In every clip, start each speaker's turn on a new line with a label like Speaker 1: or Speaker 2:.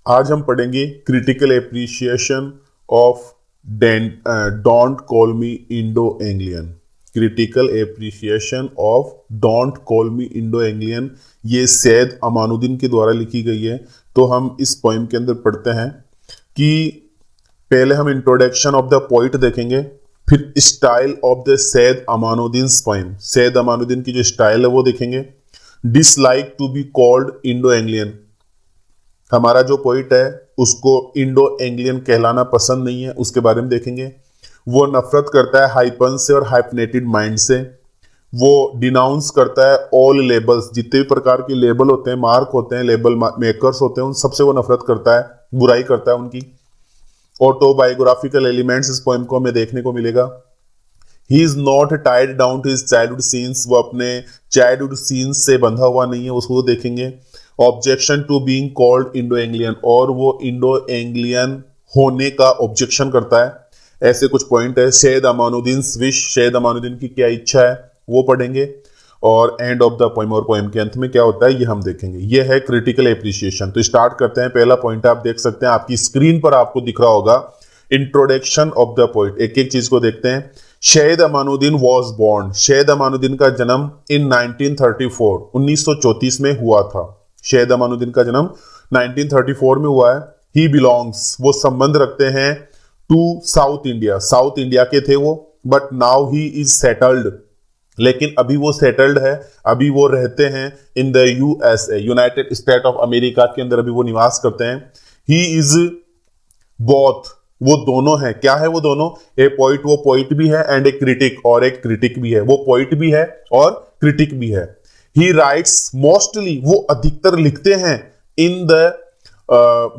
Speaker 1: आज हम पढ़ेंगे critical appreciation of don't call me Indo Anglian. Critical appreciation of don't call me Indo Anglian, ये सैयद अमानुद्दीन के द्वारा लिखी गई है। तो हम इस पोइम के अंदर पढ़ते हैं कि पहले हम इंट्रोडक्शन ऑफ द पोइट देखेंगे, फिर style of the Syed अमानुद्दीन poem, Syed अमानुद्दीन की जो स्टाइल है वो देखेंगे। Dislike to be called Indo Anglian, हमारा जो पोइट है उसको इंडो एंग्लियन कहलाना पसंद नहीं है, उसके बारे में देखेंगे। वो नफरत करता है हाइपन से और हाइपनेटेड माइंड से। वो डिनाउंस करता है ऑल लेबल्स, जितने भी प्रकार के लेबल होते हैं, मार्क होते हैं, लेबल मेकर्स होते हैं, उन सबसे वो नफरत करता है, बुराई करता है उनकी। ऑटोबायोग्राफिकल एलिमेंट्स इस पोएम को हमें देखने को मिलेगा। He is not tied down to his childhood scenes, वो अपने चाइल्डहुड सीन्स से बंधा हुआ नहीं है, उसको देखेंगे। Objection to being called Indo Anglian, और वो इंडो एंग्लियन होने का ऑब्जेक्शन करता है। ऐसे कुछ पॉइंट है। सैयद अमानुद्दीन विश, सैयद अमानुद्दीन की क्या इच्छा है वो पढ़ेंगे। और एंड ऑफ द पोएम, और पोएम के अंत में क्या होता है ये हम देखेंगे। ये है क्रिटिकल एप्रिसिएशन। तो स्टार्ट करते हैं। पहला पॉइंट आप देख सकते हैं, आपकी स्क्रीन पर आपको दिख रहा होगा, इंट्रोडक्शन ऑफ द पोइट। एक एक चीज को देखते हैं। सैयद अमानुद्दीन वॉज बोर्न, सैयद अमानुद्दीन का जन्म इन 1934, 1934 में हुआ था। सैयद अमानुद्दीन का जन्म 1934 में हुआ है। ही बिलोंग्स, वो संबंध रखते हैं to South India, South India के थे वो, but now he is settled, लेकिन अभी वो सेटल्ड है, अभी वो रहते हैं in the USA, United State of America के अंदर अभी वो निवास करते हैं। ही इज बोथ, वो दोनों है। क्या है वो दोनों? ए पोइट, वो पोइट भी है, एंड ए क्रिटिक, और एक क्रिटिक भी है। वो पोइट भी है और क्रिटिक भी है। ही राइट्स मोस्टली, वो अधिकतर लिखते हैं इन द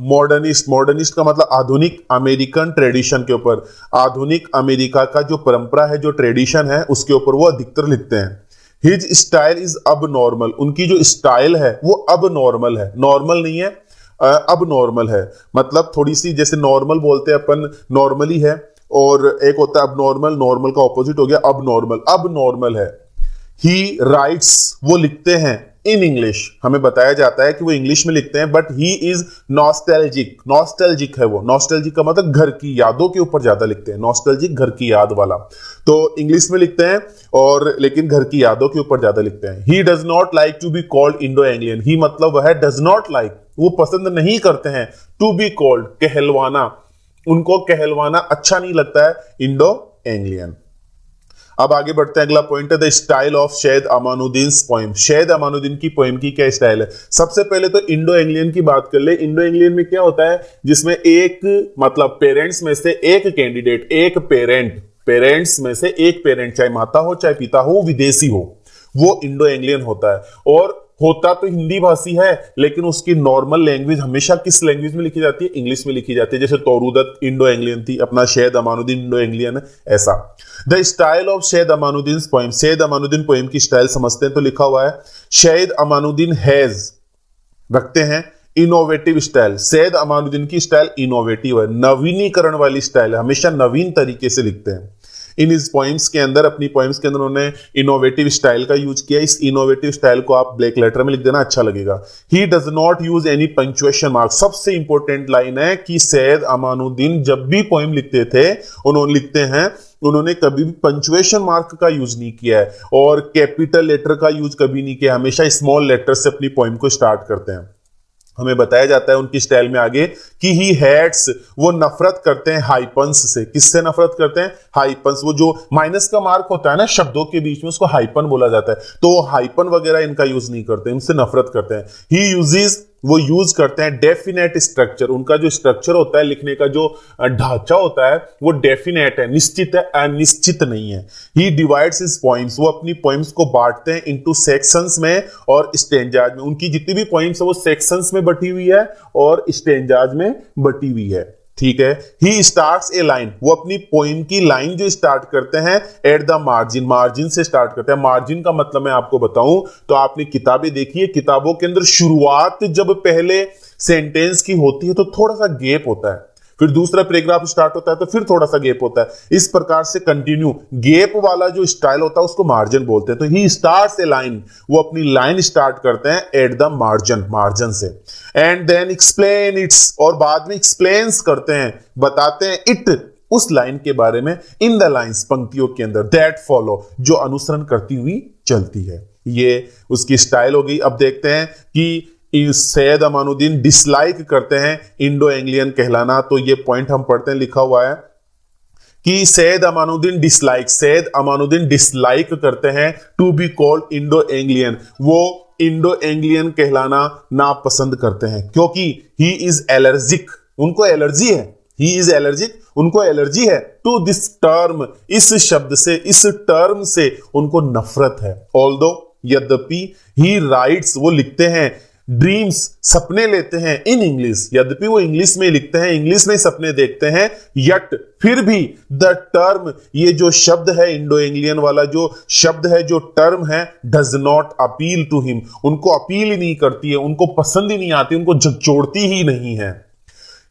Speaker 1: मॉडर्निस्ट, मॉडर्निस्ट का मतलब आधुनिक अमेरिकन ट्रेडिशन के ऊपर, आधुनिक अमेरिका का जो परंपरा है, जो ट्रेडिशन है, उसके ऊपर वो अधिकतर लिखते हैं। हिज स्टाइल इज अब नॉर्मल, उनकी जो स्टाइल है वो अब नॉर्मल है, नॉर्मल नहीं है, अब नॉर्मल है। मतलब थोड़ी सी, जैसे नॉर्मल बोलते हैं अपन, नॉर्मली है, और एक होता है अब नॉर्मल, नॉर्मल का ऑपोजिट हो गया अब नॉर्मल, अब नॉर्मल है। ही राइट्स, वो लिखते हैं इन इंग्लिश, हमें बताया जाता है कि वो इंग्लिश में लिखते हैं, but he is nostalgic, nostalgic है वो। नॉस्टैल्जिक का मतलब घर की यादों के ऊपर ज्यादा लिखते हैं, नॉस्टैल्जिक घर की याद वाला। तो इंग्लिश में लिखते हैं और लेकिन घर की यादों के ऊपर ज्यादा लिखते हैं। He does not like to be called Indo Anglian, ही मतलब वह है डज नॉट लाइक, वो पसंद नहीं करते हैं टू बी कॉल्ड, कहलवाना, उनको कहलवाना अच्छा नहीं लगता है इंडो एंग्लियन। अब आगे बढ़ते हैं। अगला पॉइंट है the style of Syed अमानुद्दीन poem. Syed अमानुद्दीन की पोएम की क्या स्टाइल है? सबसे पहले तो इंडो एंग्लियन की बात कर ले। इंडो एंग्लियन में क्या होता है, जिसमें एक मतलब पेरेंट्स में से एक कैंडिडेट, एक पेरेंट, पेरेंट्स में से एक पेरेंट, चाहे माता हो चाहे पिता हो, विदेशी हो, वो इंडो एंग्लियन होता है। और होता तो हिंदी भाषी है, लेकिन उसकी नॉर्मल लैंग्वेज हमेशा किस लैंग्वेज में लिखी जाती है? इंग्लिश में लिखी जाती है। जैसे तौरूदत इंडो एंग्लियन थी, अपना सैयद अमानुद्दीन इंडो एंग्लियन है, ऐसा। The style of Syed अमानुद्दीन poem, Syed अमानुद्दीन poem की स्टाइल समझते हैं। तो लिखा हुआ है सैयद अमानुद्दीन हैज, रखते हैं इनोवेटिव स्टाइल। सैयद अमानुद्दीन की स्टाइल इनोवेटिव है, नवीनीकरण वाली स्टाइल है, हमेशा नवीन तरीके से लिखते हैं। इन इस पोइम्स के अंदर, अपनी पोइम्स के अंदर उन्होंने इनोवेटिव स्टाइल का यूज किया। इस इनोवेटिव स्टाइल को आप ब्लैक लेटर में लिख देना, अच्छा लगेगा। He does not use any punctuation mark, सबसे इंपॉर्टेंट लाइन है कि सैयद अमानुद्दीन जब भी पोइम लिखते थे, उन्होंने लिखते हैं, उन्होंने कभी भी पंक्चुएशन मार्क का यूज नहीं किया है, और कैपिटल लेटर का यूज कभी नहीं किया, हमेशा स्मॉल लेटर से अपनी पोइम को स्टार्ट करते हैं। हमें बताया जाता है उनकी स्टाइल में आगे कि ही हेट्स, वो नफरत करते हैं हाइपन्स से। किससे नफरत करते हैं? हाइपन्स, वो जो माइनस का मार्क होता है ना शब्दों के बीच में, उसको हाइपन बोला जाता है। तो वो हाइपन वगैरह इनका यूज नहीं करते, इनसे नफरत करते हैं। ही यूजेस, वो यूज करते हैं डेफिनेट स्ट्रक्चर, उनका जो स्ट्रक्चर होता है, लिखने का जो ढांचा होता है, वो डेफिनेट है, निश्चित है, अनिश्चित नहीं है। ही डिवाइड्स हिज पोइम्स, वो अपनी पोइम्स को बांटते हैं इनटू सेक्शंस में और स्टेंजाज में। उनकी जितनी भी पोइम्स है वो सेक्शंस में बटी हुई है और स्टेंजाज में बटी हुई है, ठीक है। ही स्टार्ट्स ए लाइन, वो अपनी पोइम की लाइन जो स्टार्ट करते हैं एट द मार्जिन, मार्जिन से स्टार्ट करते हैं। मार्जिन का मतलब मैं आपको बताऊं तो आपने किताबें देखी है, किताबों के अंदर शुरुआत जब पहले सेंटेंस की होती है तो थोड़ा सा गैप होता है, फिर दूसरा पैराग्राफ स्टार्ट होता है तो फिर थोड़ा सा गैप होता है। इस प्रकार से कंटिन्यू गैप वाला जो स्टाइल होता है उसको मार्जिन बोलते हैं। तो ही स्टार्ट्स ए लाइन, वो अपनी लाइन स्टार्ट करते हैं एट द मार्जिन, मार्जिन से, एंड देन एक्सप्लेन इट्स, और बाद में एक्सप्लेन्स करते हैं, बताते हैं इट, उस लाइन के बारे में, इन द लाइंस, पंक्तियों के अंदर, दैट फॉलो, जो अनुसरण करती हुई चलती है। ये उसकी स्टाइल हो गई। अब देखते हैं कि सैयद अमानुद्दीन डिसलाइक करते हैं इंडो एंग्लियन कहलाना। तो ये पॉइंट हम पढ़ते हैं, लिखा हुआ है कि सैयद अमानुद्दीन डिसलाइक करते हैं to be called Indo Anglian, वो इंडो एंग्लियन कहलाना नापसंद करते हैं, क्योंकि ही इज एलर्जिक, उनको एलर्जी है, ही इज एलर्जिक, उनको एलर्जी है टू दिस टर्म, इस शब्द से, इस टर्म से उनको नफरत है। ऑल्दो, यद्यपि, ही राइट्स, वो लिखते हैं, ड्रीम्स, सपने लेते हैं, इन इंग्लिश, यद्यपि वो इंग्लिश में लिखते हैं, इंग्लिश में सपने देखते हैं, यट, फिर भी, द टर्म, ये जो शब्द है इंडो एंग्लियन वाला जो शब्द है, जो टर्म है, does not appeal to him, उनको अपील ही नहीं करती है, उनको पसंद ही नहीं आती, उनको झकझोरती ही नहीं है।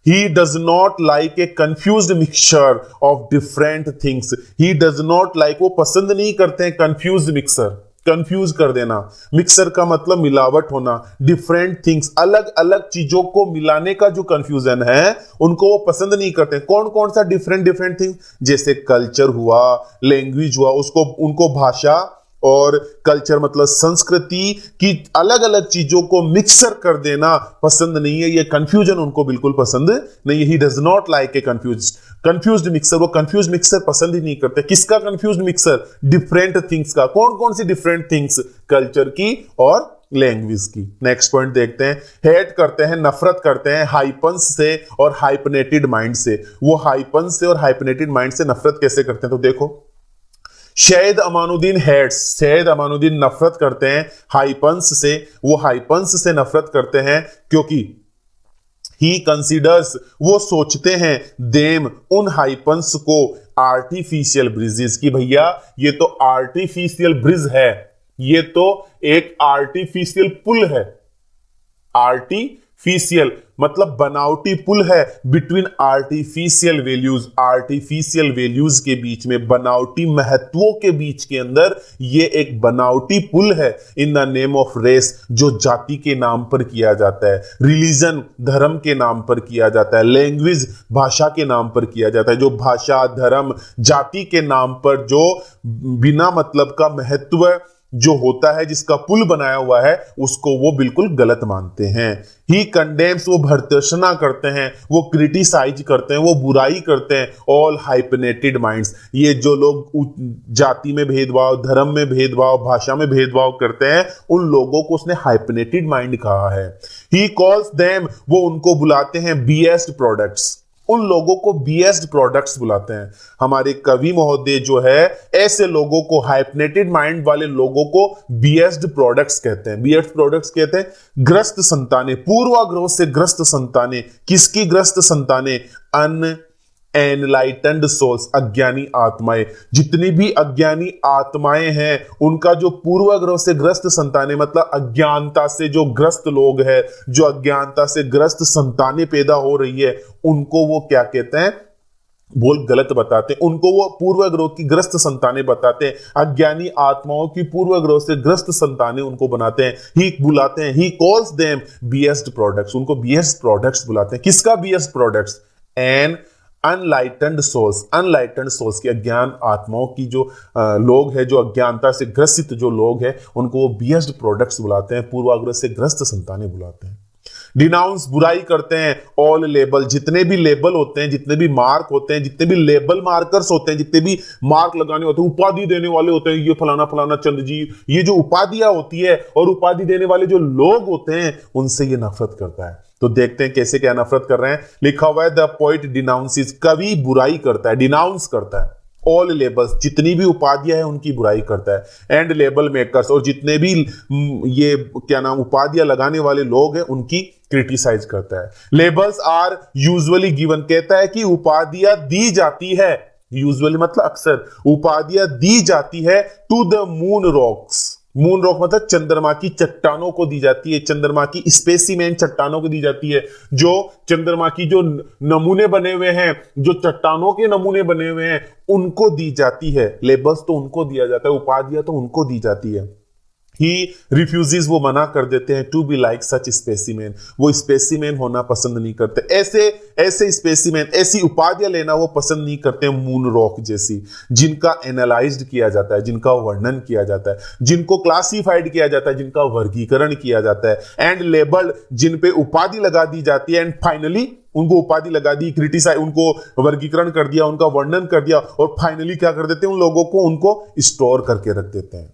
Speaker 1: He does not like a confused mixture of different things. He does not like, वो पसंद नहीं करते हैं confused mixture, कंफ्यूज कर देना। मिक्सर का मतलब मिलावट होना, डिफरेंट थिंग्स, अलग अलग चीजों को मिलाने का जो कंफ्यूजन है उनको वो पसंद नहीं करते। कौन कौन सा डिफरेंट थिंग्स, जैसे कल्चर हुआ, लैंग्वेज हुआ, उसको, उनको भाषा और कल्चर मतलब संस्कृति की अलग अलग चीजों को मिक्सर कर देना पसंद नहीं है, ये कंफ्यूजन उनको बिल्कुल पसंद नहीं है। He does not like a confused mixer, वो कंफ्यूज मिक्सर पसंद ही नहीं करते। किसका कंफ्यूज्ड मिक्सर? डिफरेंट थिंग्स का। कौन कौन सी डिफरेंट थिंग्स? कल्चर की और लैंग्वेज की। नेक्स्ट पॉइंट देखते हैं, हेट करते हैं, नफरत करते हैं हाइपन्स से और हाइपनेटेड माइंड से। वो हाइपन्स से और हाइपनेटेड माइंड से नफरत कैसे करते हैं, तो देखो, सैयद अमानुद्दीन हेट्स, सैयद अमानुद्दीन नफरत करते हैं हाइपन्स से, वो हाइपन्स से नफरत करते हैं क्योंकि ही कंसीडर्स, वो सोचते हैं, देम, उन हाइपन्स को, आर्टिफिशियल ब्रिजेस की, भैया ये तो आर्टिफिशियल ब्रिज है, ये तो एक आर्टिफिशियल पुल है। आर्टिफिशियल मतलब बनावटी पुल है between artificial values, artificial values के बीच में, बनावटी महत्वों के बीच के अंदर ये एक बनावटी पुल है। In the name of race, जो जाति के नाम पर किया जाता है, रिलीजन धर्म के नाम पर किया जाता है, लैंग्वेज भाषा के नाम पर किया जाता है। जो भाषा, धर्म, जाति के नाम पर जो बिना मतलब का महत्व जो होता है, जिसका पुल बनाया हुआ है, उसको वो बिल्कुल गलत मानते हैं। ही कंडेम्स, वो भर्त्सना करते हैं, वो क्रिटिसाइज करते हैं, वो बुराई करते हैं। ऑल हाइपनेटेड माइंड्स, ये जो लोग जाति में भेदभाव, धर्म में भेदभाव, भाषा में भेदभाव करते हैं, उन लोगों को उसने हाइपनेटेड माइंड कहा है। ही कॉल्स देम, वो उनको बुलाते हैं बियस्ड प्रोडक्ट्स, उन लोगों को बियस्ड प्रोडक्ट्स बुलाते हैं। हमारे कवि महोदय जो है ऐसे लोगों को, हाइपनेटेड माइंड वाले लोगों को बियस्ड प्रोडक्ट्स कहते हैं। बियस्ड प्रोडक्ट्स कहते हैं ग्रस्त संतानें, पूर्वाग्रह से ग्रस्त संतानें। किसकी ग्रस्त संतानें? एनलाइटेंड सोल्स, अज्ञानी आत्माएं। जितनी भी अज्ञानी आत्माएं हैं उनका जो पूर्वाग्रह से ग्रस्त संतानें, मतलब अज्ञानता से जो ग्रस्त लोग हैं, जो अज्ञानता से ग्रस्त संतानें पैदा हो रही है, उनको वो क्या कहते हैं? बोल गलत बताते हैं, उनको वो पूर्वाग्रह की ग्रस्त संतानें बताते हैं। अज्ञानी आत्माओं की पूर्वाग्रह से ग्रस्त संतानें उनको बनाते हैं, ही बुलाते हैं। ही कॉल्स देम बियस्ड प्रोडक्ट्स, उनको बियस्ड प्रोडक्ट्स बुलाते हैं। किसका बियस्ड प्रोडक्ट्स? एन अनलाइटेंड सोल्स, अनलाइटेंड सोल्स की, अज्ञान आत्माओं की जो लोग हैं, जो अज्ञानता से ग्रसित जो लोग हैं, उनको वो बियस्ड प्रोडक्ट्स बुलाते हैं, पूर्वाग्रह से ग्रस्त संतानें बुलाते हैं। डिनाउंस, बुराई करते हैं। ऑल लेबल, जितने भी लेबल होते हैं, जितने भी मार्क होते हैं, जितने भी लेबल मार्कर्स होते हैं, जितने भी मार्क लगाने होते हैं, उपाधि देने वाले होते हैं, ये फलाना फलाना चंद जी, ये जो उपाधियां होती है और उपाधि देने वाले जो लोग होते हैं, उनसे ये नफरत करता है। तो देखते हैं कैसे क्या नफरत कर रहे हैं। लिखा हुआ है द पोइट डिनाउंसेस, कवि बुराई करता है, डिनाउंस करता है। ऑल लेबल्स, जितनी भी उपाधियां हैं उनकी बुराई करता है। एंड लेबल मेकर्स, और जितने भी ये क्या नाम उपाधियां लगाने वाले लोग हैं उनकी क्रिटिसाइज करता है। लेबल्स आर यूजुअली गिवन, कहता है कि उपाधियां दी जाती है, यूजुअली मतलब अक्सर, उपाधियां दी जाती है to the moon rocks, moon rock मतलब चंद्रमा की चट्टानों को दी जाती है, चंद्रमा की स्पेसिमेन चट्टानों को दी जाती है, जो चंद्रमा की जो नमूने बने हुए हैं, जो चट्टानों के नमूने बने हुए हैं, उनको दी जाती है। लेबल्स तो उनको दिया जाता है, उपाधियां तो उनको दी जाती है। ही रिफ्यूजेस, वो मना कर देते हैं, to be like such specimen, वो स्पेसिमेन होना पसंद नहीं करते, ऐसे स्पेसिमेन, ऐसी उपाधियां लेना वो पसंद नहीं करते मून रॉक जैसी, जिनका एनालाइज्ड किया जाता है, जिनका वर्णन किया जाता है, जिनको क्लासिफाइड किया जाता है, जिनका वर्गीकरण किया जाता है, एंड लेबल्ड, जिन पे उपाधि लगा दी जाती है, एंड फाइनली उनको उपाधि लगा दी, क्रिटिसाइज, उनको वर्गीकरण कर दिया, उनका वर्णन कर दिया, और फाइनली क्या कर देते हैं, उन लोगों को उनको स्टोर करके रख देते हैं,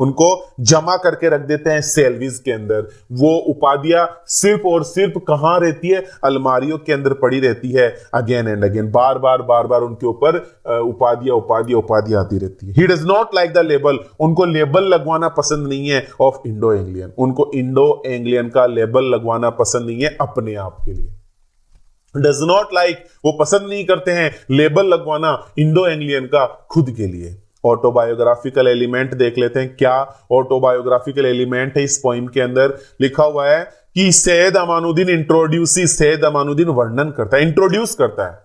Speaker 1: उनको जमा करके रख देते हैं सेल्विस के अंदर। वो उपाधियां सिर्फ और सिर्फ कहां रहती है, अलमारियों के अंदर पड़ी रहती है, अगेन एंड अगेन, बार बार उनके ऊपर उपाधियां आती रहती है। He does not like the label, उनको लेबल लगवाना पसंद नहीं है ऑफ इंडो एंग्लियन, उनको इंडो एंग्लियन का लेबल लगवाना पसंद नहीं है अपने आप के लिए। डज नॉट लाइक, वो पसंद नहीं करते हैं लेबल लगवाना इंडो एंग्लियन का खुद के लिए। ऑटोबायोग्राफिकल एलिमेंट देख लेते हैं, क्या ऑटोबायोग्राफिकल एलिमेंट है इस पोइम के अंदर। लिखा हुआ है कि सैयद अमानुद्दीन इंट्रोड्यूस, सैयद अमानुद्दीन वर्णन करता है, इंट्रोड्यूस करता है,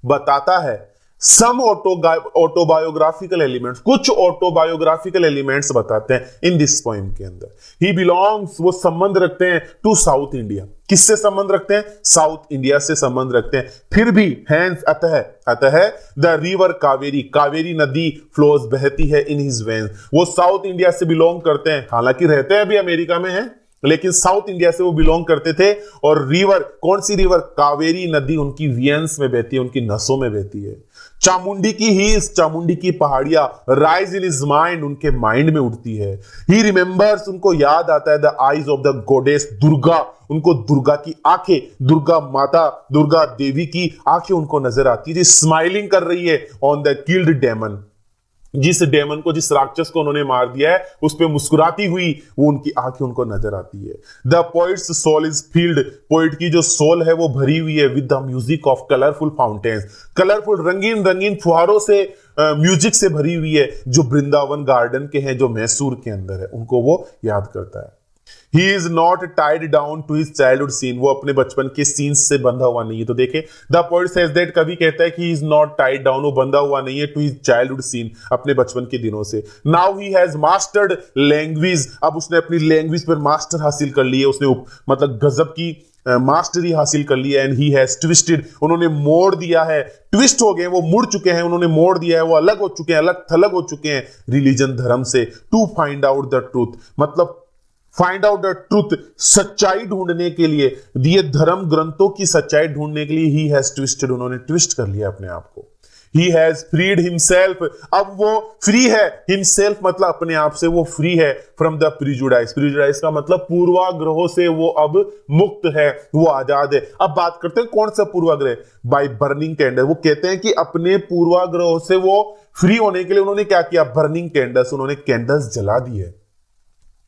Speaker 1: बताता है सम ऑटोबायोग्राफिकल एलिमेंट्स, कुछ ऑटोबायोग्राफिकल एलिमेंट्स बताते हैं इन दिस पोइम के अंदर। ही बिलोंग्स, वो संबंध रखते हैं टू साउथ इंडिया, किससे संबंध रखते हैं, साउथ इंडिया से संबंध रखते हैं। फिर भी हैंस, अतः द रिवर कावेरी, कावेरी नदी फ्लोज, बहती है इन हिज वेन्स, वो साउथ इंडिया से बिलोंग करते हैं, हालांकि रहते हैं अभी अमेरिका में हैं, लेकिन साउथ इंडिया से वो बिलोंग करते थे। और रिवर, कौन सी रिवर, कावेरी नदी उनकी वेन्स में बहती है, उनकी नसों में बहती है। चामुंडी की हिल्स, चामुंडी की पहाड़ियां, राइज इन हिज माइंड, उनके माइंड में उठती है। ही रिमेंबर्स, उनको याद आता है, the eyes of the गोडेस Durga, उनको दुर्गा की आंखें, दुर्गा माता, दुर्गा देवी की आंखें उनको नजर आती है, जो स्माइलिंग कर रही है ऑन द किल्ड डेमन, जिस डेमन को, जिस राक्षस को उन्होंने मार दिया है, उस पे मुस्कुराती हुई वो उनकी आंखें उनको नजर आती है। The poet's soul is filled, poet की जो सोल है वो भरी हुई है with the music of colourful fountains, colourful रंगीन रंगीन फुहारों से, म्यूजिक से भरी हुई है, जो वृंदावन गार्डन के हैं, जो मैसूर के अंदर है, उनको वो याद करता है। He is not tied down to his childhood scene, वो अपने बचपन के सीन्स से बंधा हुआ नहीं है। तो देखे, द पोएट सेज दैट, कवि कहता है कि he is not tied down, वो बंधा हुआ नहीं है, to his childhood scene, अपने बचपन के दिनों से। Now he has mastered language, अब उसने अपनी लैंग्वेज पर मास्टर हासिल कर ली है, उसने मतलब गजब की मास्टरी हासिल कर ली है। एंड ही हैज ट्विस्टेड, उन्होंने मोड़ दिया है, ट्विस्ट हो गए, वो मुड़ चुके हैं, उन्होंने मोड़ दिया है, वो अलग हो चुके हैं, अलग थलग हो चुके हैं रिलीजन, धर्म से। To find out the truth, मतलब फाइंड आउट द ट्रूथ, सच्चाई ढूंढने के लिए, दिए धर्म ग्रंथों की सच्चाई ढूंढने के लिए ही हैज ट्विस्टेड, उन्होंने ट्विस्ट कर लिया अपने आप को। ही हैज फ्रीड हिमसेल्फ, अब वो फ्री है, हिमसेल्फ मतलब अपने आप से वो फ्री है, फ्रॉम द प्रिजुडाइज, प्रिजुडाइज का मतलब पूर्वाग्रहों से वो अब मुक्त है, वो आजाद है। अब बात करते हैं कौन सा पूर्वाग्रह, बाय बर्निंग कैंडल, वो कहते हैं कि अपने पूर्वाग्रहों से वो फ्री होने के लिए उन्होंने क्या किया, बर्निंग कैंडल्स, उन्होंने कैंडल्स जला दी है,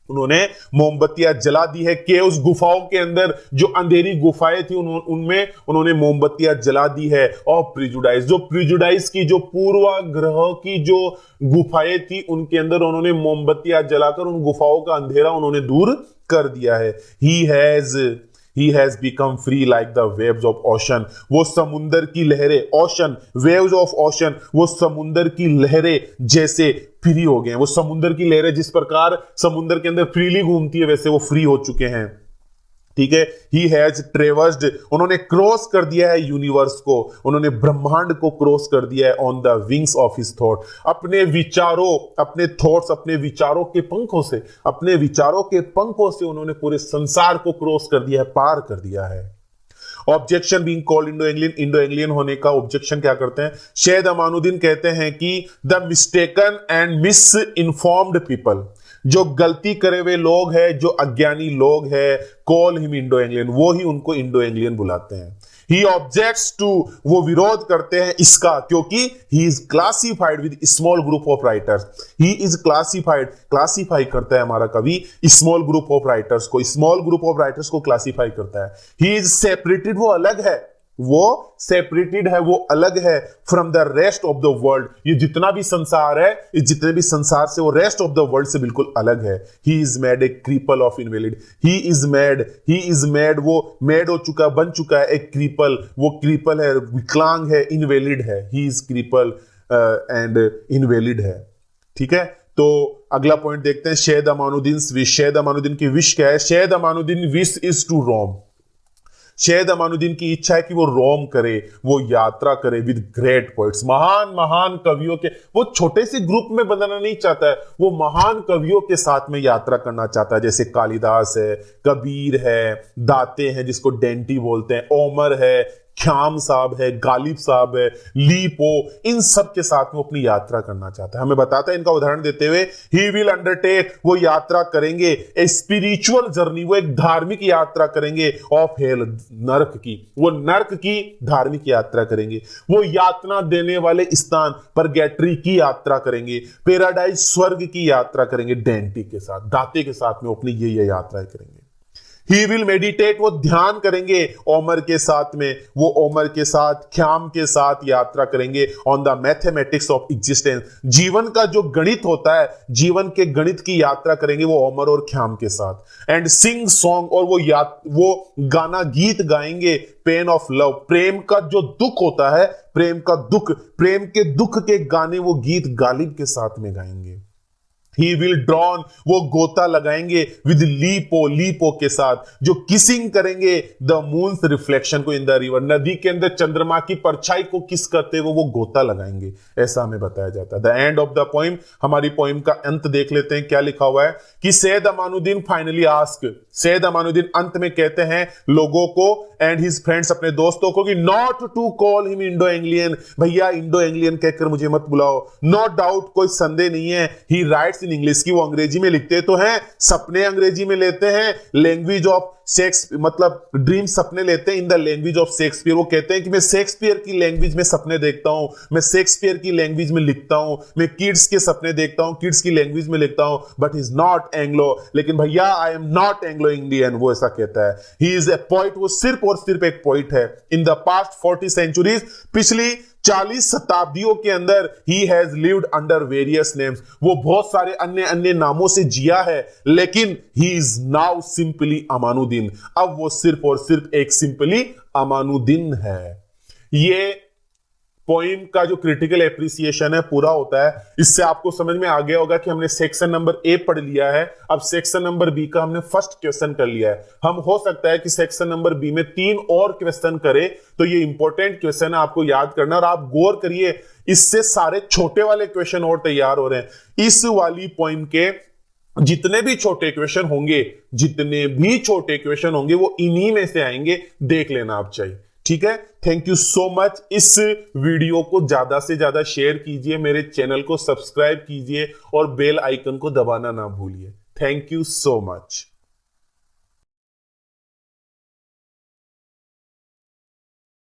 Speaker 1: उन्होंने मोमबत्तियां जला दी है। केव्स, गुफाओं के अंदर जो अंधेरी गुफाएं थी उनमें उन्होंने मोमबत्तियां जला दी है। और प्रिजुडाइज, जो प्रिजुडाइज की, जो पूर्वाग्रह की जो गुफाएं थी, उनके अंदर उन्होंने मोमबत्तियां जलाकर उन गुफाओं का अंधेरा उन्होंने दूर कर दिया है। He has become free like the waves of ocean, वो समुंदर की लहरें, ocean, waves of ocean, वो समुंदर की लहरें जैसे फ्री हो गए हैं। वो समुंदर की लहरें जिस प्रकार समुंदर के अंदर फ्रीली घूमती है, वैसे वो फ्री हो चुके हैं। ठीक है, ही हैज ट्रेवर्स्ड, उन्होंने क्रॉस कर दिया है यूनिवर्स को, उन्होंने ब्रह्मांड को क्रॉस कर दिया है on the wings of his thought, अपने विचारों, अपने थॉट्स, अपने विचारों के पंखों से, अपने विचारों के पंखों से उन्होंने पूरे संसार को क्रॉस कर दिया है, पार कर दिया है। Objection being called Indo Anglian, Indo Anglian होने का ऑब्जेक्शन क्या करते हैं, सैयद अमानुद्दीन कहते हैं कि the mistaken and miss informed people, जो गलती करे हुए लोग हैं, जो अज्ञानी लोग हैं, कॉल हिम इंडो एंग्लियन, वो ही उनको इंडो एंग्लियन बुलाते हैं। ही ऑब्जेक्ट्स टू, वो विरोध करते हैं इसका, क्योंकि he is classified with small group of writers, he is classified, classify करता है हमारा कवि स्मॉल ग्रुप ऑफ राइटर्स को, स्मॉल ग्रुप ऑफ राइटर्स को क्लासिफाई करता है। ही इज सेपरेटेड, वो अलग है, वो सेपरेटेड है, वो अलग है from the rest of the world. ये जितना भी संसार है, इस जितने भी संसार से वो रेस्ट ऑफ द वर्ल्ड से बिल्कुल अलग है। He is made a क्रीपल of invalid, he is made, वो मेड हो चुका, बन चुका है एक क्रीपल, वो क्रीपल है, विकलांग है, इनवेलिड है। ही इज क्रीपल एंड इनवेलिड है। ठीक है, तो अगला पॉइंट देखते हैं, शहद अमानुद्दीन विश। शहद अमानुद्दीन की विश क्या है? शहद अमानुद्दीन विश इज टू रोम। शहद अमानुद्दीन की इच्छा है कि वो रोम करे, वो यात्रा करे विद ग्रेट पोइट्स, महान महान कवियों के। वो छोटे से ग्रुप में बनना नहीं चाहता है, वो महान कवियों के साथ में यात्रा करना चाहता है, जैसे कालिदास है, कबीर है, दाते हैं जिसको डेंटी बोलते हैं, ओमर है, ख्याम साहब है, गालिब साहब है, लीपो, इन सब के साथ में अपनी यात्रा करना चाहता है। हमें बताता है इनका उदाहरण देते हुए, ही विल अंडरटेक, वो यात्रा करेंगे, ए स्पिरिचुअल जर्नी, वो एक धार्मिक यात्रा करेंगे, ऑफ हेल, नरक की, वो नरक की धार्मिक यात्रा करेंगे। वो यातना देने वाले स्थान परगेटरी की यात्रा करेंगे, पैराडाइज स्वर्ग की यात्रा करेंगे, डेंटी के साथ, दाते के साथ में अपनी ये यात्राएं करेंगे। ही विल मेडिटेट, वो ध्यान करेंगे ओमर के साथ में, वो ओमर के साथ, ख्याम के साथ यात्रा करेंगे on the mathematics of existence, जीवन का जो गणित होता है, जीवन के गणित की यात्रा करेंगे वो ओमर और ख्याम के साथ। एंड सिंग सॉन्ग, और वो गाना गीत गाएंगे, पेन ऑफ लव, प्रेम का जो दुख होता है, प्रेम का दुख, प्रेम के दुख के गाने वो गीत गालिब के साथ में गाएंगे। He will drown, वो गोता लगाएंगे विद लीपो के साथ, जो किसिंग करेंगे द मून्स रिफ्लेक्शन को इन द रिवर, नदी के अंदर चंद्रमा की परछाई को किस करते हुए वो गोता लगाएंगे, ऐसा हमें बताया जाता है। The end of the poem, हमारी पोइम का अंत देख लेते हैं क्या लिखा हुआ है कि सैयद अमानुद्दीन फाइनली आस्क, सैयद अमानुद्दीन अंत में कहते हैं लोगों को एंड हिज फ्रेंड्स, अपने दोस्तों को, कि not to call him Indo Anglian, भैया इंडो एंग्लियन कहकर मुझे मत बुलाओ। नो डाउट, कोई संदेह नहीं है, ही राइट्स इन इंग्लिश, की वो अंग्रेजी में लिखते तो हैं, सपने अंग्रेजी में लेते हैं, लैंग्वेज ऑफ शेक्सपियर, मतलब ड्रीम, सपने लेते हैं in the language of Shakespeare. वो कहते हैं कि मैं शेक्सपियर की लैंग्वेज में सपने देखता हूं, मैं शेक्सपियर की लैंग्वेज में लिखता हूं, मैं किड्स के सपने देखता हूं, किड्स की लैंग्वेज में लिखता हूं, बट इज नॉट एंग्लो, लेकिन भैया I am not Anglo Indian, वो ऐसा कहता है। ही इज ए पोइट, वो सिर्फ और सिर्फ एक पोइट है। इन द पास्ट 40 सेंचुरीज, पिछली 40 शताब्दियों के अंदर, he has lived under various names, वो बहुत सारे अन्य अन्य नामों से जिया है, लेकिन ही इज नाउ सिंपली अमानुद्दीन, अब वो सिर्फ और सिर्फ एक सिंपली अमानुद्दीन है। ये पोइम का जो क्रिटिकल एप्रिसिएशन है पूरा होता है। इससे आपको समझ में आ गया होगा कि हमने सेक्शन नंबर ए पढ़ लिया है, अब सेक्शन नंबर बी का हमने फर्स्ट क्वेश्चन कर लिया है। हम हो सकता है कि सेक्शन नंबर बी में 3 और क्वेश्चन करें, तो ये इंपॉर्टेंट क्वेश्चन है, आपको याद करना, और आप गौर करिए, इससे सारे छोटे वाले क्वेश्चन और तैयार हो रहे हैं। इस वाली पोइम के जितने भी छोटे क्वेश्चन होंगे, जितने भी छोटे क्वेश्चन होंगे, वो इन्हीं में से आएंगे, देख लेना आप चाहिए। ठीक है, थैंक यू सो मच। इस वीडियो को ज्यादा से ज्यादा शेयर कीजिए, मेरे चैनल को सब्सक्राइब कीजिए और बेल आइकन को दबाना ना भूलिए। Thank you so much.